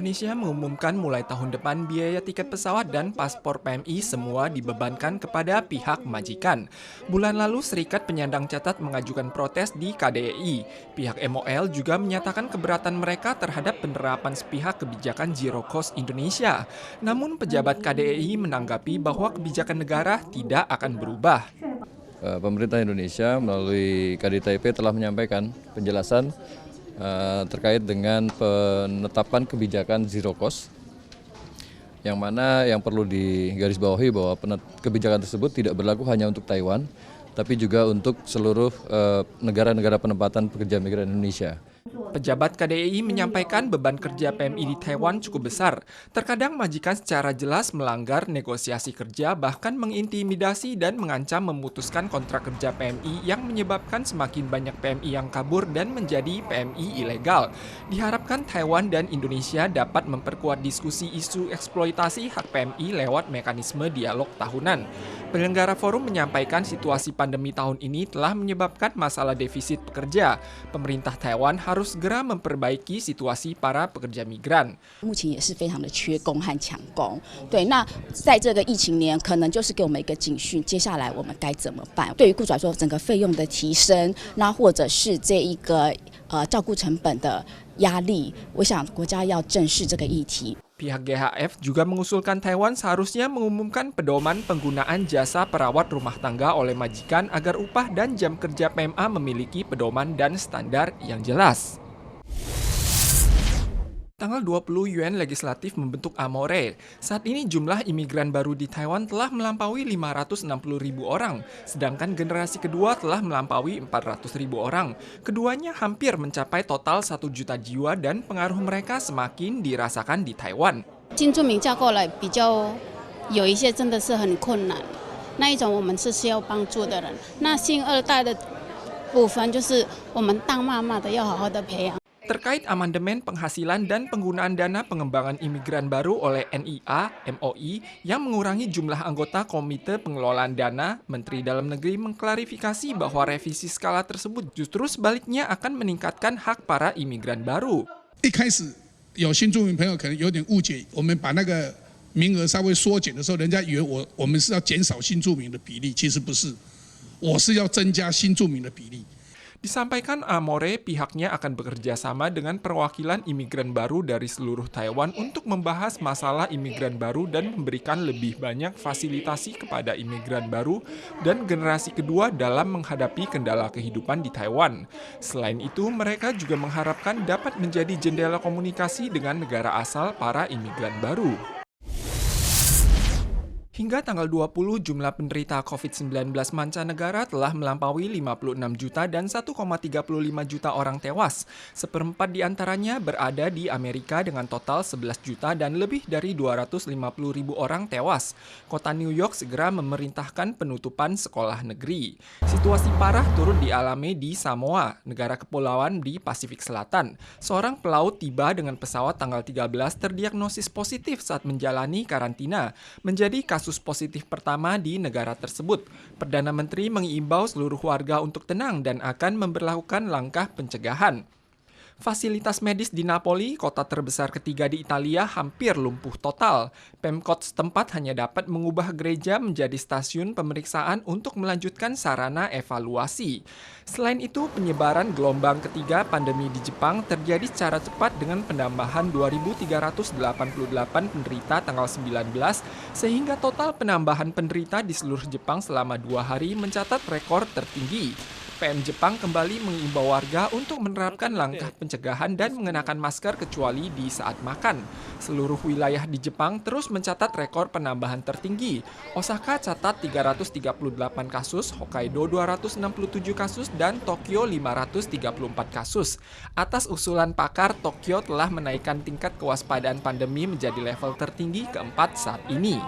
Indonesia mengumumkan mulai tahun depan biaya tiket pesawat dan paspor PMI semua dibebankan kepada pihak majikan. Bulan lalu Serikat Penyandang Cacat mengajukan protes di KDEI. Pihak MOL juga menyatakan keberatan mereka terhadap penerapan sepihak kebijakan Zero Cost Indonesia. Namun pejabat KDEI menanggapi bahwa kebijakan negara tidak akan berubah. Pemerintah Indonesia melalui KDTIP telah menyampaikan penjelasan terkait dengan penetapan kebijakan zero cost, yang mana yang perlu digarisbawahi bahwa kebijakan tersebut tidak berlaku hanya untuk Taiwan, tapi juga untuk seluruh negara-negara penempatan pekerja migran Indonesia. Pejabat KDEI menyampaikan beban kerja PMI di Taiwan cukup besar. Terkadang majikan secara jelas melanggar negosiasi kerja, bahkan mengintimidasi dan mengancam memutuskan kontrak kerja PMI yang menyebabkan semakin banyak PMI yang kabur dan menjadi PMI ilegal. Diharapkan Taiwan dan Indonesia dapat memperkuat diskusi isu eksploitasi hak PMI lewat mekanisme dialog tahunan. Penyelenggara forum menyampaikan situasi pandemi tahun ini telah menyebabkan masalah defisit pekerja. Pemerintah Taiwan harus segera memperbaiki situasi para pekerja migran. 目前也是非常的缺工和抢工，对，那在这个疫情年，可能就是给我们一个警讯，接下来我们该怎么办？对于雇主来说，整个费用的提升，那或者是这一个照顾成本的压力，我想国家要正视这个议题。 Pihak GHF juga mengusulkan Taiwan seharusnya mengumumkan pedoman penggunaan jasa perawat rumah tangga oleh majikan agar upah dan jam kerja PMA memiliki pedoman dan standar yang jelas. Tanggal 20 UN Legislatif membentuk Amore. Saat ini jumlah imigran baru di Taiwan telah melampaui 560.000 orang, sedangkan generasi kedua telah melampaui 400.000 orang. Keduanya hampir mencapai total 1 juta jiwa dan pengaruh mereka semakin dirasakan di Taiwan. 新住民架构来比较有一些真的是很困难，那一种我们是需要帮助的人。那新二代的部分就是我们当妈妈的要好好的培养。 Terkait amandemen penghasilan dan penggunaan dana pengembangan imigran baru oleh NIA, MOI yang mengurangi jumlah anggota Komite Pengelolaan Dana, Menteri Dalam Negeri mengklarifikasi bahwa revisi skala tersebut justru sebaliknya akan meningkatkan hak para imigran baru. 一开始有新住民朋友可能有点误解，我们把那个名额稍微缩减的时候，人家以为我们是要减少新住民的比例，其实不是，我是要增加新住民的比例。 Disampaikan Amore, pihaknya akan bekerja sama dengan perwakilan imigran baru dari seluruh Taiwan untuk membahas masalah imigran baru dan memberikan lebih banyak fasilitasi kepada imigran baru dan generasi kedua dalam menghadapi kendala kehidupan di Taiwan. Selain itu, mereka juga mengharapkan dapat menjadi jendela komunikasi dengan negara asal para imigran baru. Hingga tanggal 20, jumlah penderita COVID-19 mancanegara telah melampaui 56 juta dan 1,35 juta orang tewas. Seperempat di antaranya berada di Amerika dengan total 11 juta dan lebih dari 250 ribu orang tewas. Kota New York segera memerintahkan penutupan sekolah negeri. Situasi parah turut dialami di Samoa, negara kepulauan di Pasifik Selatan. Seorang pelaut tiba dengan pesawat tanggal 13 terdiagnosis positif saat menjalani karantina, menjadi kasus positif pertama di negara tersebut. Perdana Menteri mengimbau seluruh warga untuk tenang dan akan memberlakukan langkah pencegahan. Fasilitas medis di Napoli, kota terbesar ketiga di Italia, hampir lumpuh total. Pemkot setempat hanya dapat mengubah gereja menjadi stasiun pemeriksaan untuk melanjutkan sarana evaluasi. Selain itu, penyebaran gelombang ketiga pandemi di Jepang terjadi secara cepat dengan penambahan 2.388 penderita tanggal 19, sehingga total penambahan penderita di seluruh Jepang selama 2 hari mencatat rekor tertinggi. PM Jepang kembali mengimbau warga untuk menerapkan langkah pencegahan dan mengenakan masker kecuali di saat makan. Seluruh wilayah di Jepang terus mencatat rekor penambahan tertinggi. Osaka catat 338 kasus, Hokkaido 267 kasus, dan Tokyo 534 kasus. Atas usulan pakar, Tokyo telah menaikkan tingkat kewaspadaan pandemi menjadi level tertinggi keempat saat ini.